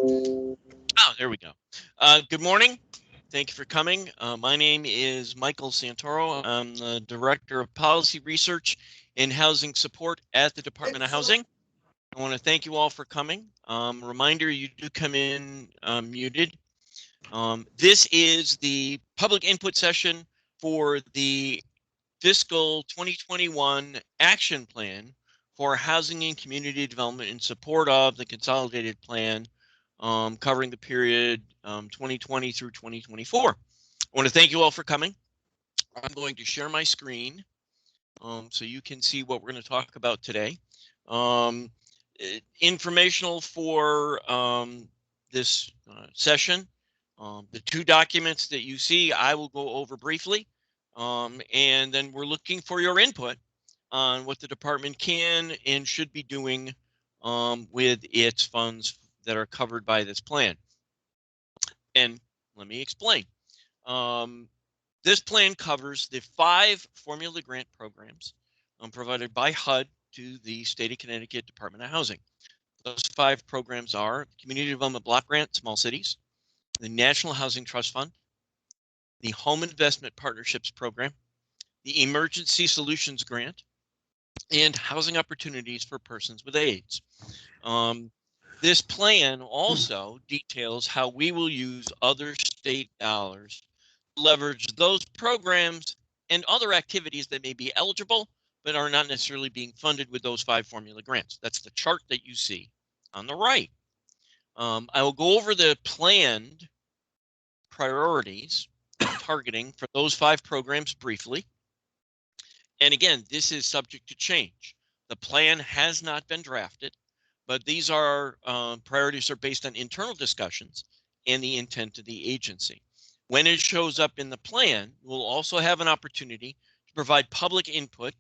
Oh, there we go. Good morning. Thank you for coming. My name is Michael Santoro. I'm the Director of Policy Research and Housing Support at the Department of Housing. I want to thank you all for coming. Reminder, you do come in muted. This is the public input session for the fiscal 2021 action plan for housing and community development in support of the consolidated plan covering the period 2020 through 2024. I want to thank you all for coming. I'm going to share my screen so you can see what we're going to talk about today. Informational for this session. The two documents that you see, I will go over briefly. And then we're looking for your input on what the department can and should be doing with its funds that are covered by this plan. And let me explain. This plan covers the 5 formula grant programs provided by HUD to the state of Connecticut Department of Housing. Those 5 programs are Community Development Block Grant, Small Cities, the National Housing Trust Fund, the Home Investment Partnerships Program, the Emergency Solutions Grant, and Housing Opportunities for Persons with AIDS. This plan also details how we will use other state dollars to leverage those programs and other activities that may be eligible but are not necessarily being funded with those 5 formula grants. That's the chart that you see on the right. I will go over the planned priorities and targeting for those 5 programs briefly. And again, this is subject to change. The plan has not been drafted, but these are priorities are based on internal discussions and the intent of the agency. When it shows up in the plan, we'll also have an opportunity to provide public input.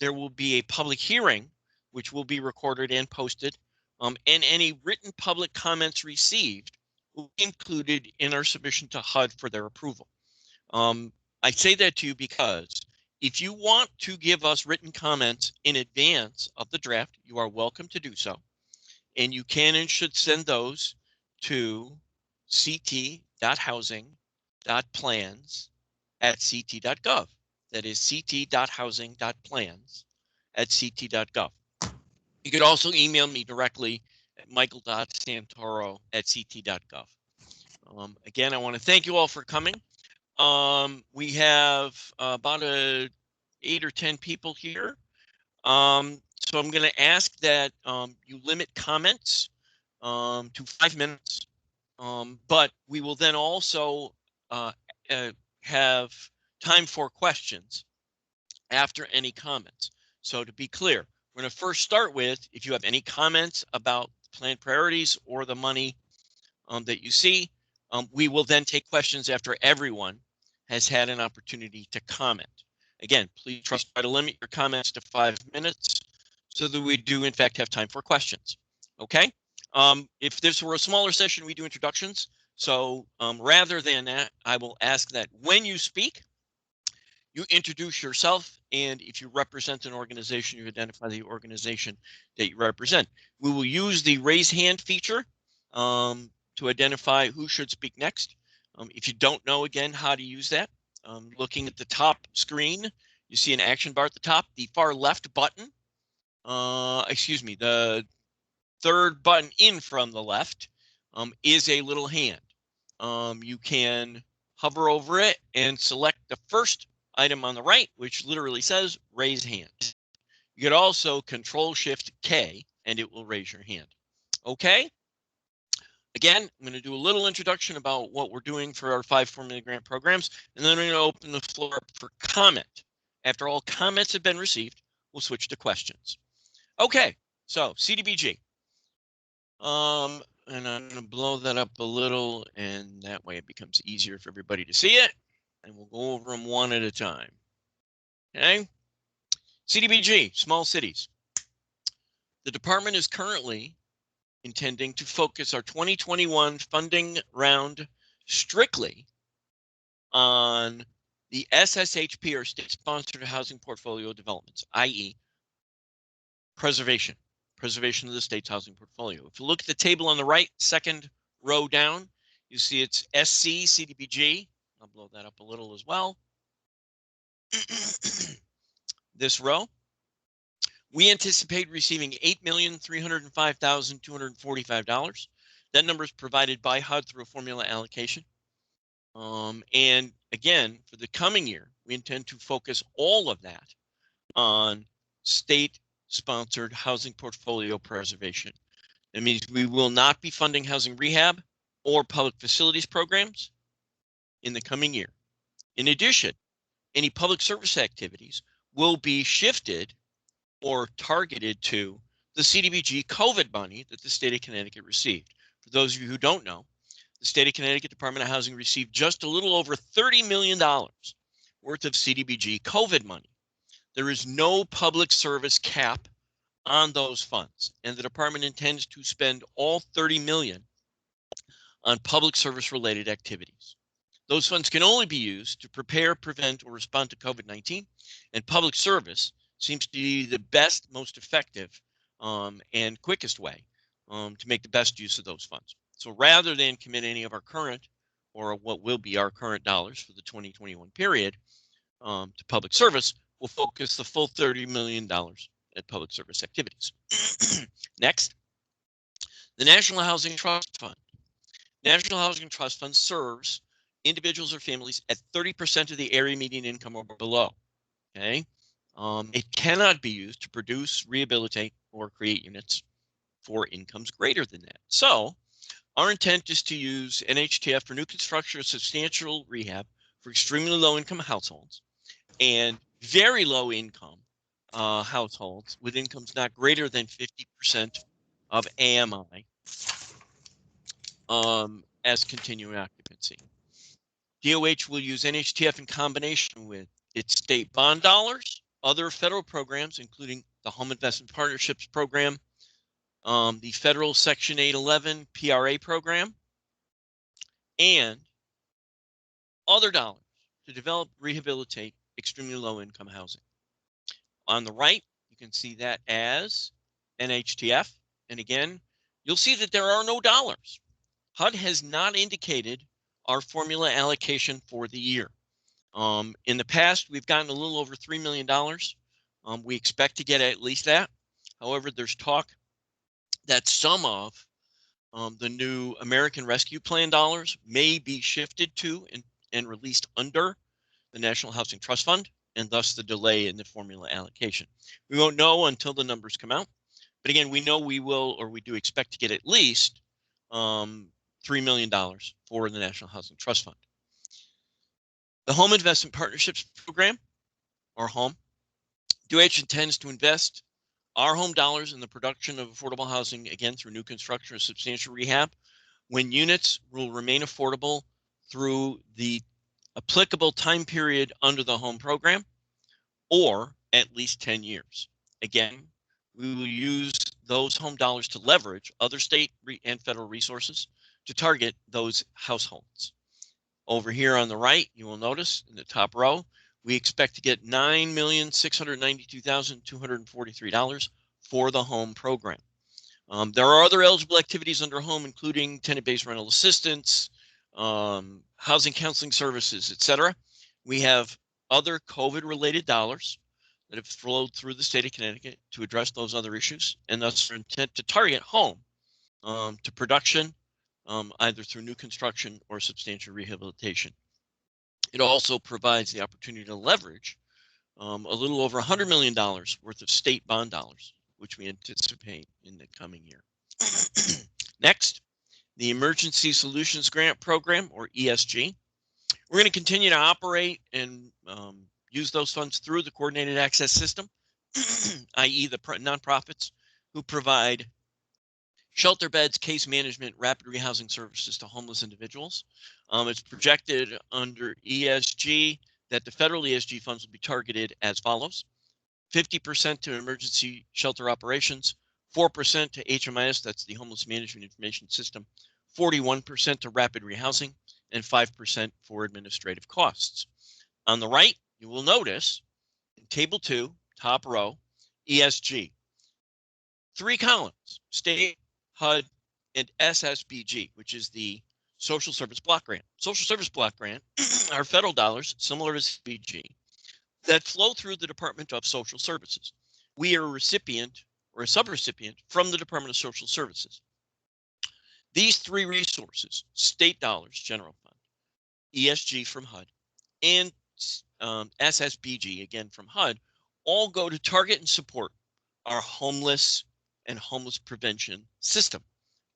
There will be a public hearing, which will be recorded and posted, and any written public comments received will be included in our submission to HUD for their approval. I say that to you because if you want to give us written comments in advance of the draft, you are welcome to do so. And you can and should send those to ct.housing.plans@ct.gov. That is ct.housing.plans@ct.gov. You could also email me directly at michael.santoro@ct.gov. Again, I want to thank you all for coming. We have about 8 or 10 people here. So I'm going to ask that you limit comments to 5 minutes, but we will then also have time for questions after any comments. So to be clear, we're going to first start with, if you have any comments about plan priorities or the money that you see, we will then take questions after everyone has had an opportunity to comment. Again, please try to limit your comments to 5 minutes so that we do in fact have time for questions. Okay? If this were a smaller session, we do introductions. So rather than that, I will ask that when you speak, you introduce yourself, and if you represent an organization, you identify the organization that you represent. We will use the raise hand feature to identify who should speak next. If you don't know, again, how to use that, looking at the top screen, you see an action bar at the top. The far left button, the third button in from the left is a little hand. You can hover over it and select the first item on the right, which literally says raise hand. You could also Control-Shift-K and it will raise your hand. Okay? Again, I'm going to do a little introduction about what we're doing for our 5 formula grant programs, and then I'm going to open the floor up for comment. After all comments have been received, we'll switch to questions. Okay, so CDBG. And I'm going to blow that up a little, and that way it becomes easier for everybody to see it. And we'll go over them one at a time. Okay? CDBG, small cities. The department is currently intending to focus our 2021 funding round strictly on the SSHP, or state-sponsored housing portfolio developments, i.e. preservation of the state's housing portfolio. If you look at the table on the right, second row down, you see it's SC CDBG. I'll blow that up a little as well. This row, we anticipate receiving $8,305,245. That number is provided by HUD through a formula allocation. And again, for the coming year, we intend to focus all of that on state-sponsored housing portfolio preservation. That means we will not be funding housing rehab or public facilities programs in the coming year. In addition, any public service activities will be shifted or targeted to the CDBG COVID money that the state of Connecticut received. For those of you who don't know, the state of Connecticut Department of Housing received just a little over $30 million worth of CDBG COVID money. There is no public service cap on those funds, and the department intends to spend all $30 million on public service related activities. Those funds can only be used to prepare, prevent, or respond to COVID-19, and public service seems to be the best, most effective, and quickest way to make the best use of those funds. So rather than commit any of our current or what will be our current dollars for the 2021 period to public service, we'll focus the full $30 million at public service activities. Next, the National Housing Trust Fund. National Housing Trust Fund serves individuals or families at 30% of the area median income or below. Okay, it cannot be used to produce, rehabilitate, or create units for incomes greater than that. So our intent is to use NHTF for new construction or substantial rehab for extremely low income households and very low income households with incomes not greater than 50% of AMI as continuing occupancy. DOH will use NHTF in combination with its state bond dollars, other federal programs, including the Home Investment Partnerships Program, the federal Section 811 PRA program, and other dollars to develop, rehabilitate extremely low income housing. On the right, you can see that as NHTF. And again, you'll see that there are no dollars. HUD has not indicated our formula allocation for the year. In the past, we've gotten a little over $3 million. We expect to get at least that. However, there's talk that some of the new American Rescue Plan dollars may be shifted to and released under the National Housing Trust Fund, and thus the delay in the formula allocation. We won't know until the numbers come out. But again, we know we will, or we do expect to get at least $3 million for the National Housing Trust Fund. The Home Investment Partnerships Program, or HOME, DOH intends to invest our home dollars in the production of affordable housing, again, through new construction or substantial rehab, when units will remain affordable through the applicable time period under the HOME program, or at least 10 years. Again, we will use those home dollars to leverage other state and federal resources to target those households. Over here on the right, you will notice in the top row, we expect to get $9,692,243 for the HOME program. There are other eligible activities under HOME, including tenant-based rental assistance, housing counseling services, etc. We have other COVID-related dollars that have flowed through the state of Connecticut to address those other issues, and thus our intent to target HOME to production, either through new construction or substantial rehabilitation. It also provides the opportunity to leverage a little over $100 million worth of state bond dollars, which we anticipate in the coming year. Next, the Emergency Solutions Grant Program, or ESG. We're going to continue to operate and use those funds through the Coordinated Access System, i.e. the nonprofits who provide shelter beds, case management, rapid rehousing services to homeless individuals. It's projected under ESG that the federal ESG funds will be targeted as follows: 50% to emergency shelter operations, 4% to HMIS, that's the Homeless Management Information System, 41% to rapid rehousing, and 5% for administrative costs. On the right, you will notice in Table 2, top row, ESG. 3 columns: state, HUD, and SSBG, which is the Social Service Block Grant. Social Service Block Grant are federal dollars, similar to SBG, that flow through the Department of Social Services. We are a recipient or a subrecipient from the Department of Social Services. These three resources, state dollars, general fund, ESG from HUD, and SSBG, again from HUD, all go to target and support our homeless and homeless prevention system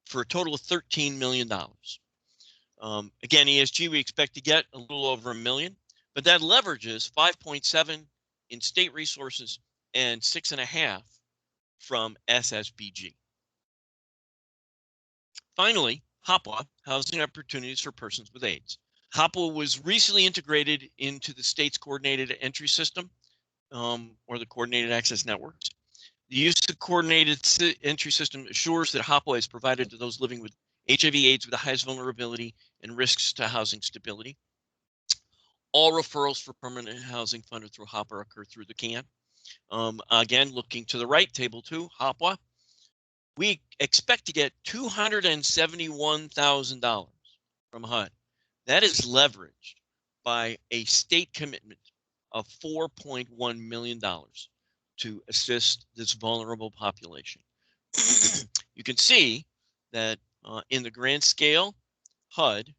for a total of $13 million. Again, ESG, we expect to get a little over $1 million, but that leverages 5.7 in state resources and 6.5 from SSBG. Finally, HOPWA, Housing Opportunities for Persons with AIDS. HOPWA was recently integrated into the state's coordinated entry system, or the coordinated access networks. The use of coordinated entry system assures that HOPWA is provided to those living with HIV/AIDS with the highest vulnerability and risks to housing stability. All referrals for permanent housing funded through HOPWA occur through the CAN. Again, looking to the right, table 2, HOPWA. We expect to get $271,000 from HUD. That is leveraged by a state commitment of $4.1 million to assist this vulnerable population. You can see that in the grand scale, HUD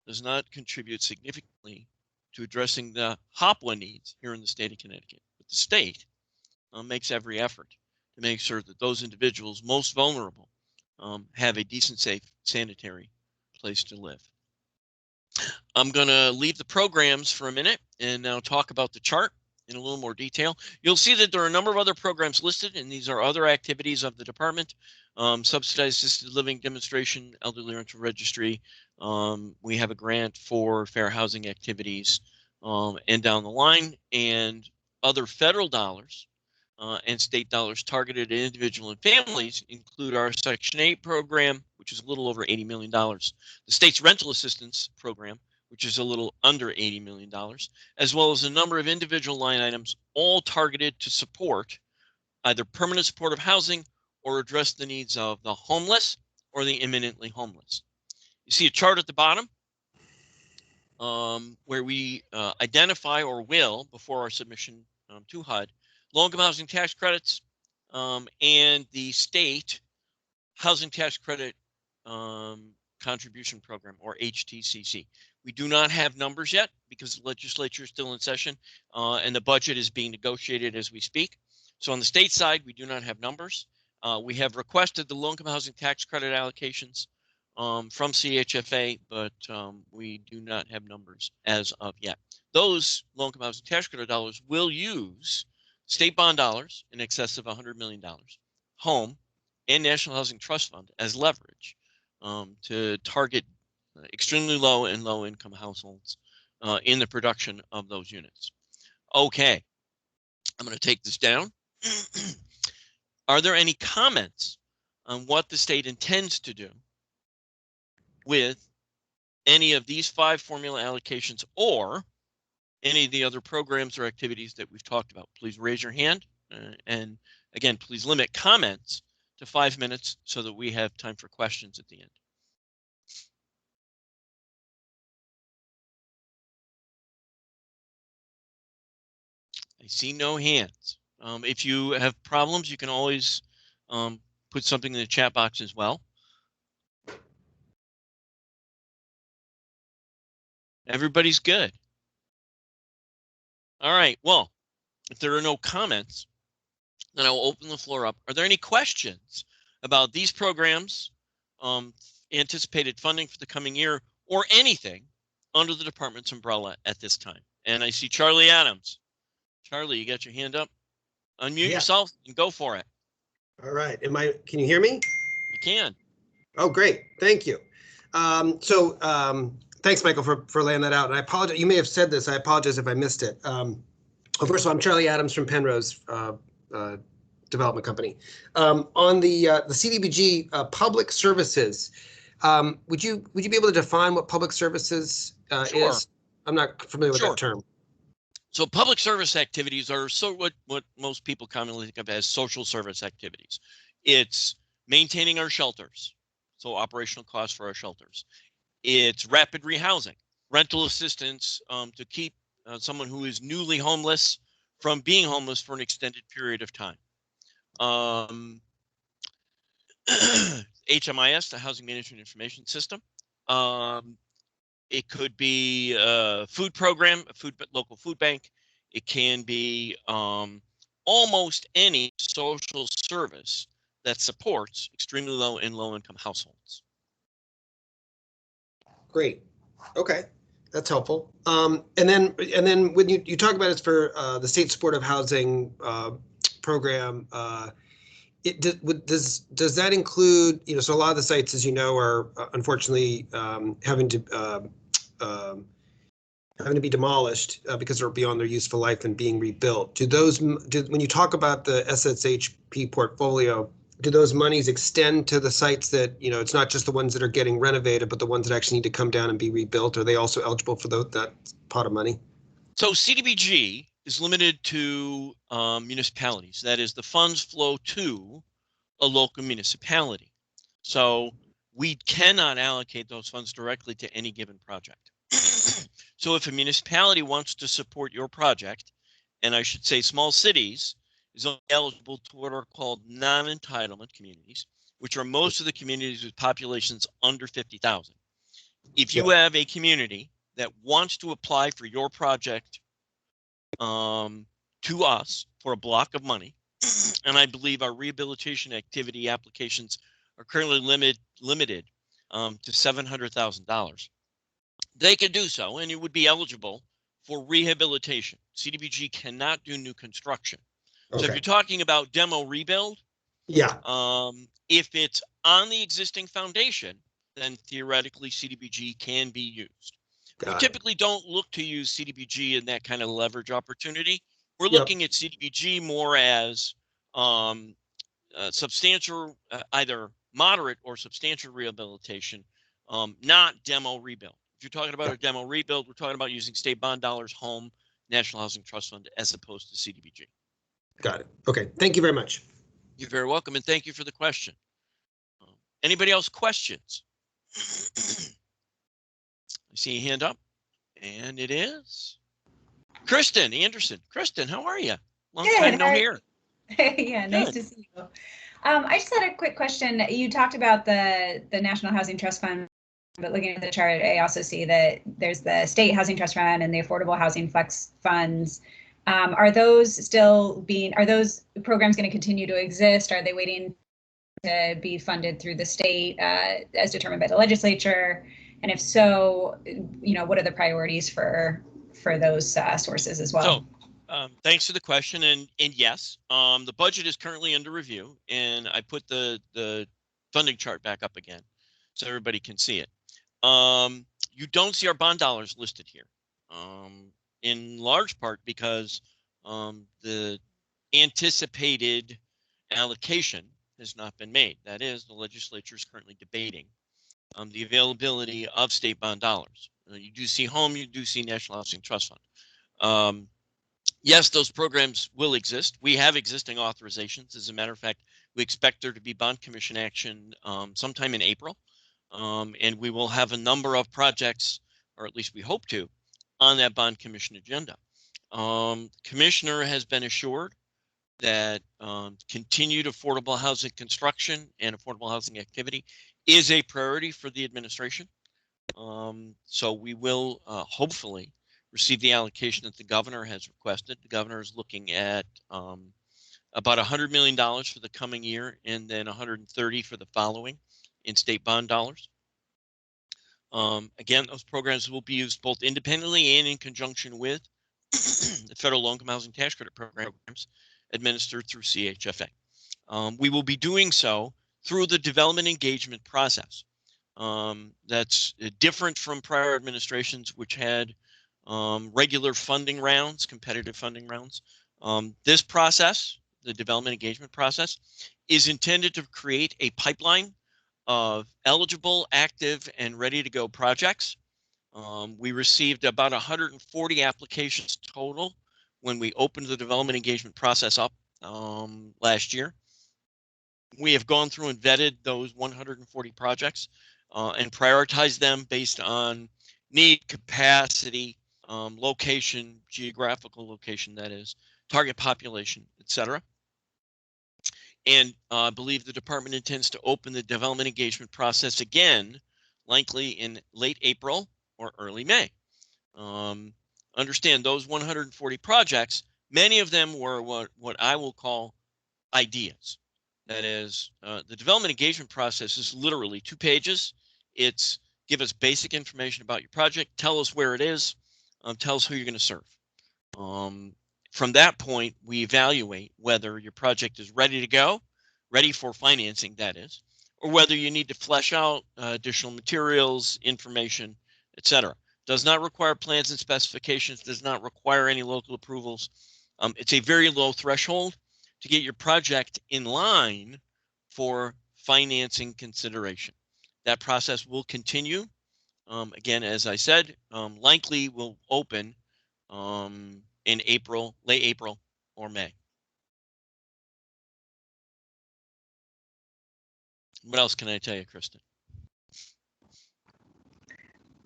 does not contribute significantly to addressing the HOPWA needs here in the state of Connecticut. But the state makes every effort to make sure that those individuals most vulnerable have a decent, safe, sanitary place to live. I'm going to leave the programs for a minute and now talk about the chart in a little more detail. You'll see that there are a number of other programs listed, and these are other activities of the department. Subsidized assisted living demonstration, elderly rental registry. We have a grant for fair housing activities and down the line, and other federal dollars and state dollars targeted at individual and families include our Section 8 program, which is a little over $80 million. The state's rental assistance program, which is a little under $80 million, as well as a number of individual line items, all targeted to support either permanent supportive housing or address the needs of the homeless or the imminently homeless. You see a chart at the bottom where we identify, or will, before our submission to HUD, low-income housing tax credits and the state housing tax credit contribution program, or HTCC. We do not have numbers yet because the legislature is still in session and the budget is being negotiated as we speak. So on the state side, we do not have numbers. We have requested the low-income housing tax credit allocations from CHFA, but we do not have numbers as of yet. Those low-income housing tax credit dollars will use state bond dollars in excess of $100 million, home and National Housing Trust Fund as leverage to target extremely low and low income households in the production of those units. Okay, I'm going to take this down. Are there any comments on what the state intends to do with any of these 5 formula allocations or any of the other programs or activities that we've talked about? Please raise your hand. And again, please limit comments to 5 minutes so that we have time for questions at the end. I see no hands. If you have problems, you can always put something in the chat box as well. Everybody's good. All right, well, if there are no comments, then I will open the floor up. Are there any questions about these programs, anticipated funding for the coming year, or anything under the department's umbrella at this time? And I see Charlie Adams. Charlie, you got your hand up? Unmute yourself and go for it. All right. Can you hear me? You can. Oh, great. Thank you. Thanks, Michael, for laying that out. And I apologize. You may have said this. I apologize if I missed it. First of all, I'm Charlie Adams from Penrose Development Company. On the CDBG public services, would you be able to define what public services Sure. is? I'm not familiar with that term. So public service activities are what most people commonly think of as social service activities. It's maintaining our shelters, so operational costs for our shelters. It's rapid rehousing, rental assistance to keep someone who is newly homeless from being homeless for an extended period of time. HMIS, the Housing Management Information System. It could be a food program, local food bank. It can be almost any social service that supports extremely low and low income households. Great. Okay, that's helpful. And then when you talk about it for the state supportive housing program, does that include, so a lot of the sites, as you know, are unfortunately having to be demolished because they're beyond their useful life and being rebuilt. When you talk about the SSHP portfolio, do those monies extend to the sites that, it's not just the ones that are getting renovated, but the ones that actually need to come down and be rebuilt? Are they also eligible for that pot of money? So CDBG is limited to municipalities. That is, the funds flow to a local municipality. So we cannot allocate those funds directly to any given project. So if a municipality wants to support your project, and I should say small cities is only eligible to what are called non-entitlement communities, which are most of the communities with populations under 50,000. If you have a community that wants to apply for your project to us for a block of money, and I believe our rehabilitation activity applications are currently limited to $700,000. They can do so, and it would be eligible for rehabilitation. CDBG cannot do new construction. Okay. So if you're talking about demo rebuild, if it's on the existing foundation, then theoretically CDBG can be used. We typically don't look to use CDBG in that kind of leverage opportunity. We're looking at CDBG more as substantial, either moderate or substantial rehabilitation, not demo rebuild. If you're talking about a demo rebuild, we're talking about using state bond dollars, home, National Housing Trust Fund, as opposed to CDBG. Got it. Okay. Thank you very much. You're very welcome, and thank you for the question. Anybody else questions? I see a hand up, and it is Kristen Anderson. Kristen, how are you? Long time no hear. Yeah, nice to see you. I just had a quick question. You talked about the National Housing Trust Fund, but looking at the chart, I also see that there's the State Housing Trust Fund and the Affordable Housing Flex Funds. Are those programs going to continue to exist? Are they waiting to be funded through the state as determined by the legislature? And if so, what are the priorities for those sources as well? So, thanks for the question. And yes, the budget is currently under review, and I put the funding chart back up again so everybody can see it. You don't see our bond dollars listed here, in large part because the anticipated allocation has not been made. That is, the legislature is currently debating the availability of state bond dollars. You do see home, you do see National Housing Trust Fund. Yes, those programs will exist. We have existing authorizations. As a matter of fact, we expect there to be bond commission action sometime in April. And we will have a number of projects, or at least we hope to, on that bond commission agenda. Commissioner has been assured that continued affordable housing construction and affordable housing activity is a priority for the administration. So we will hopefully receive the allocation that the governor has requested. The governor is looking at about $100 million for the coming year, and then 130 for the following in state bond dollars. Again, those programs will be used both independently and in conjunction with the federal low-income housing tax credit programs administered through CHFA. We will be doing so through the development engagement process. That's different from prior administrations, which had regular funding rounds, competitive funding rounds. This process, the development engagement process, is intended to create a pipeline of eligible, active, and ready to go projects. We received about 140 applications total when we opened the development engagement process up last year. We have gone through and vetted those 140 projects and prioritized them based on need, capacity, location, geographical location, that is, target population, etc. And I believe the department intends to open the development engagement process again, likely in late April or early May. Understand those 140 projects, many of them were what I will call ideas. That is, the development engagement process is literally 2 pages. It's give us basic information about your project, tell us where it is, tell us who you're going to serve. From that point, we evaluate whether your project is ready to go, ready for financing, that is, or whether you need to flesh out additional materials, information, etc. Does not require plans and specifications, does not require any local approvals. It's a very low threshold to get your project in line for financing consideration. That process will continue. Again, as I said, likely will open in April, late April or May. What else can I tell you, Kristen?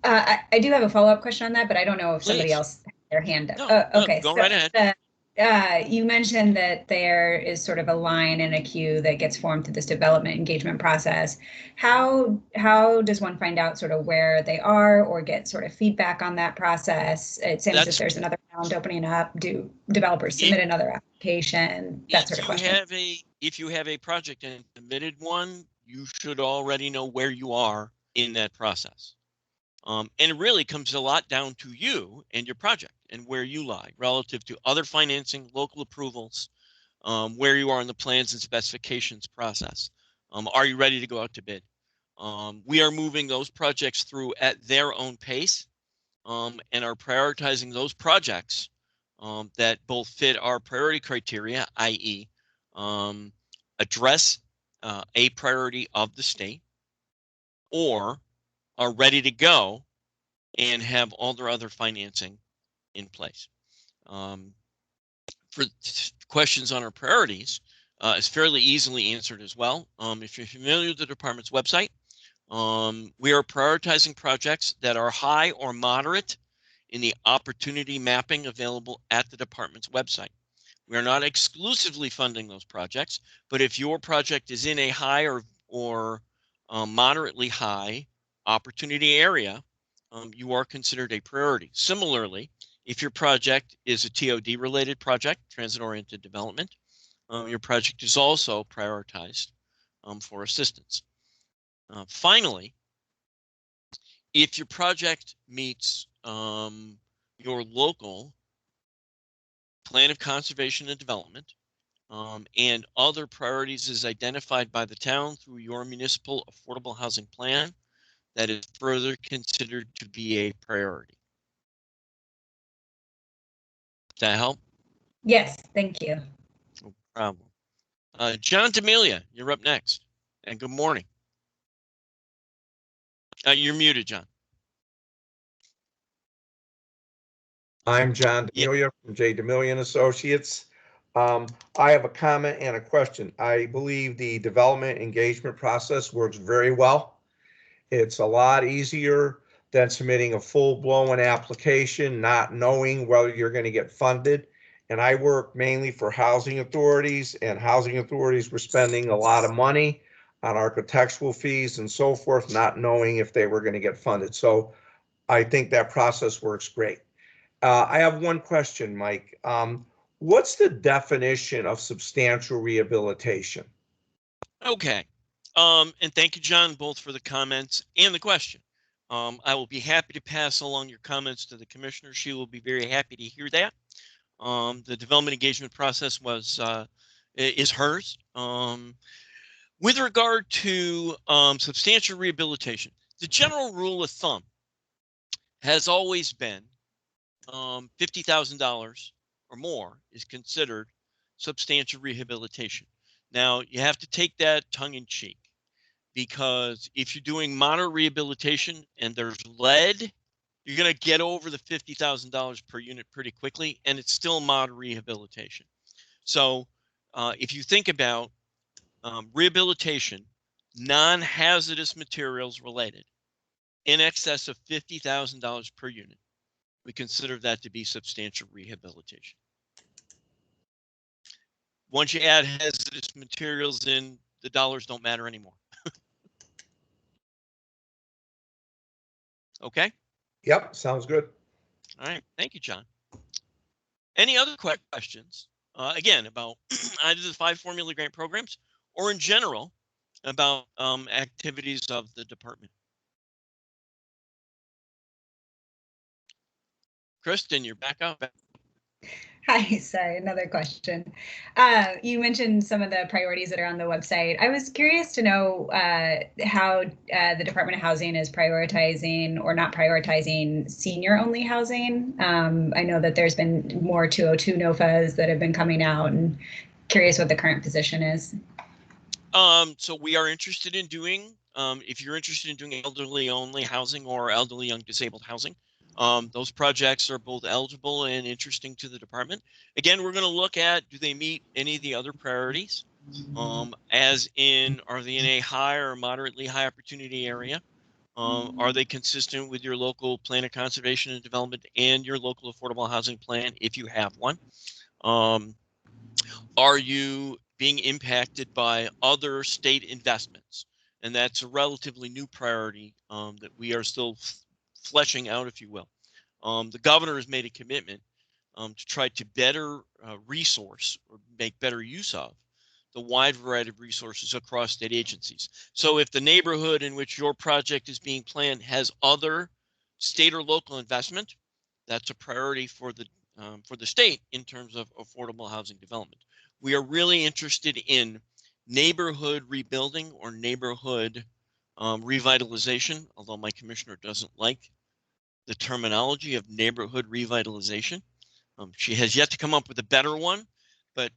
I do have a follow-up question on that, but I don't know if somebody Please. else had their hand up. No, Okay, go so right ahead. you mentioned that there is sort of a line in a queue that gets formed through this development engagement process. How does one find out sort of where they are or get sort of feedback on that process? It seems if there's another round opening up, do developers submit another application, that sort of question? If you have a project and submitted one, you should already know where you are in that process. And it really comes a lot down to you and your project and where you lie relative to other financing, local approvals, where you are in the plans and specifications process. Are you ready to go out to bid? We are moving those projects through at their own pace and are prioritizing those projects that both fit our priority criteria, i.e. Address a priority of the state, or are ready to go and have all their other financing in place. For questions on our priorities, is fairly easily answered as well. If you're familiar with the department's website, we are prioritizing projects that are high or moderate in the opportunity mapping available at the department's website. We are not exclusively funding those projects, but if your project is in a high or moderately high opportunity area, you are considered a priority. Similarly, if your project is a TOD related project, transit-oriented development, your project is also prioritized for assistance. Finally, if your project meets your local plan of conservation and development and other priorities is identified by the town through your municipal affordable housing plan, that is further considered to be a priority. Does that help? Yes, thank you. No problem. John D'Amelia, you're up next. And good morning. You're muted, John. I'm John D'Amelia from J. D'Amelia and Associates. I have a comment and a question. I believe the development engagement process works very well. It's a lot easier than submitting a full-blown application, not knowing whether you're going to get funded. And I work mainly for housing authorities, and housing authorities were spending a lot of money on architectural fees and so forth, not knowing if they were going to get funded. So I think that process works great. I have one question, Mike. What's the definition of substantial rehabilitation? Okay. And thank you, John, both for the comments and the question. I will be happy to pass along your comments to the commissioner. She will be very happy to hear that. The development engagement process is hers. With regard to substantial rehabilitation, the general rule of thumb has always been $50,000 or more is considered substantial rehabilitation. Now, you have to take that tongue in cheek, because if you're doing moderate rehabilitation and there's lead, you're going to get over the $50,000 per unit pretty quickly, and it's still moderate rehabilitation. So if you think about rehabilitation, non-hazardous materials related, in excess of $50,000 per unit. We consider that to be substantial rehabilitation. Once you add hazardous materials in, the dollars don't matter anymore. Okay? Yep, sounds good. All right. Thank you, John. Any other questions? Again, about either the 5 formula grant programs or in general about activities of the department? Kristen, you're back up. Hi, sorry, another question. You mentioned some of the priorities that are on the website. I was curious to know how the Department of Housing is prioritizing or not prioritizing senior-only housing. I know that there's been more 202 NOFAs that have been coming out, and curious what the current position is. So we are interested in doing, if you're interested in doing elderly-only housing or elderly young disabled housing, those projects are both eligible and interesting to the department. Again, we're going to look at, do they meet any of the other priorities? As in, are they in a high or moderately high opportunity area? Are they consistent with your local plan of conservation and development and your local affordable housing plan, if you have one? Are you being impacted by other state investments? And that's a relatively new priority that we are still fleshing out, if you will. The governor has made a commitment to try to better resource or make better use of the wide variety of resources across state agencies. So if the neighborhood in which your project is being planned has other state or local investment, that's a priority for the state in terms of affordable housing development. We are really interested in neighborhood rebuilding or neighborhood revitalization, although my commissioner doesn't like the terminology of neighborhood revitalization. She has yet to come up with a better one, but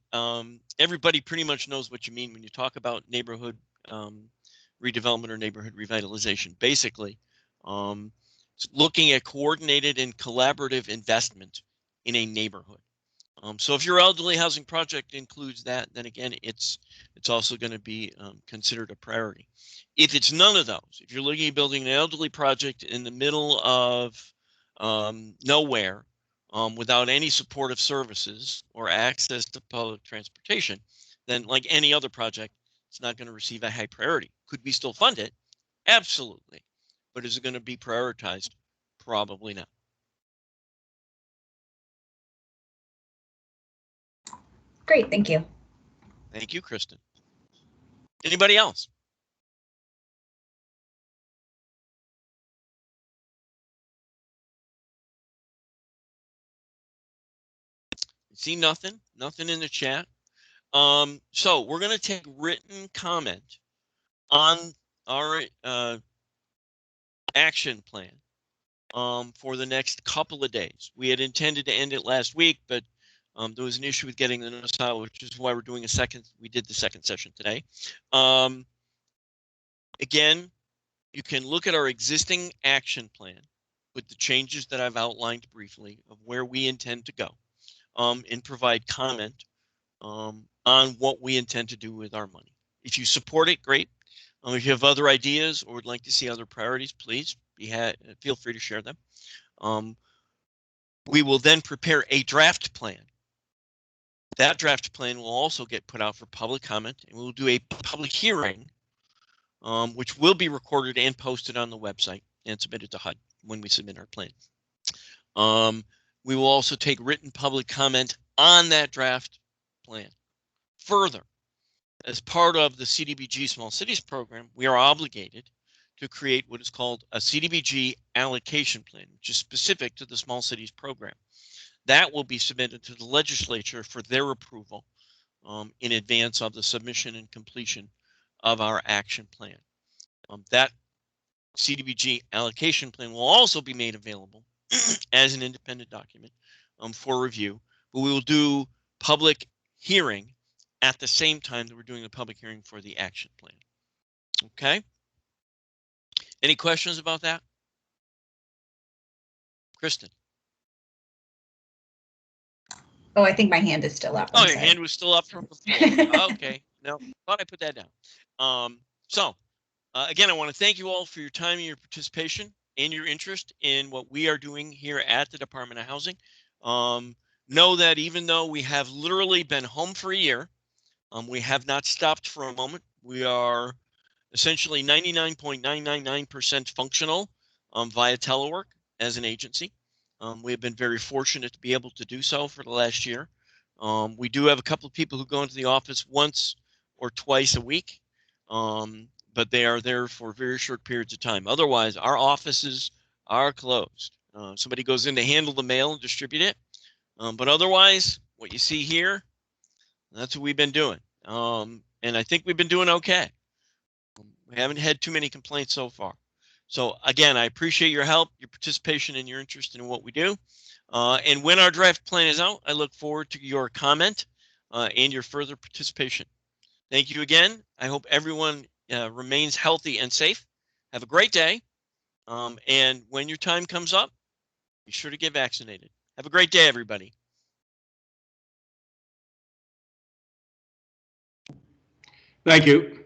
everybody pretty much knows what you mean when you talk about neighborhood redevelopment or neighborhood revitalization. Basically, it's looking at coordinated and collaborative investment in a neighborhood. So if your elderly housing project includes that, then again, it's also going to be considered a priority. If it's none of those, if you're looking at building an elderly project in the middle of nowhere, without any supportive services or access to public transportation, then like any other project, it's not going to receive a high priority. Could we still fund it? Absolutely. But is it going to be prioritized? Probably not. Great, thank you. Thank you, Kristen. Anybody else? See nothing in the chat. So we're going to take written comment on our action plan for the next couple of days. We had intended to end it last week, but there was an issue with getting the notice out, which is why we're doing we did the second session today. Again, you can look at our existing action plan with the changes that I've outlined briefly of where we intend to go, and provide comment on what we intend to do with our money. If you support it, great. If you have other ideas or would like to see other priorities, please feel free to share them. We will then prepare a draft plan. That draft plan will also get put out for public comment, and we'll do a public hearing, which will be recorded and posted on the website and submitted to HUD when we submit our plan. We will also take written public comment on that draft plan. Further, as part of the CDBG Small Cities program, we are obligated to create what is called a CDBG allocation plan, which is specific to the Small Cities program. That will be submitted to the legislature for their approval in advance of the submission and completion of our action plan. That CDBG allocation plan will also be made available as an independent document for review, but we will do public hearing at the same time that we're doing the public hearing for the action plan. Okay. Any questions about that? Kristen? Oh, I think my hand is still up. Oh, your hand was still up from before. Okay. no, thought I put that down. Again, I want to thank you all for your time and your participation and your interest in what we are doing here at the Department of Housing. Know that even though we have literally been home for a year, we have not stopped for a moment. We are essentially 99.999% functional via telework as an agency. We have been very fortunate to be able to do so for the last year. We do have a couple of people who go into the office once or twice a week, but they are there for very short periods of time. Otherwise, our offices are closed. Somebody goes in to handle the mail and distribute it. But otherwise, what you see here, that's what we've been doing. And I think we've been doing okay. We haven't had too many complaints so far. So again, I appreciate your help, your participation, and your interest in what we do. And when our draft plan is out, I look forward to your comment and your further participation. Thank you again. I hope everyone remains healthy and safe. Have a great day. And when your time comes up, be sure to get vaccinated. Have a great day, everybody. Thank you.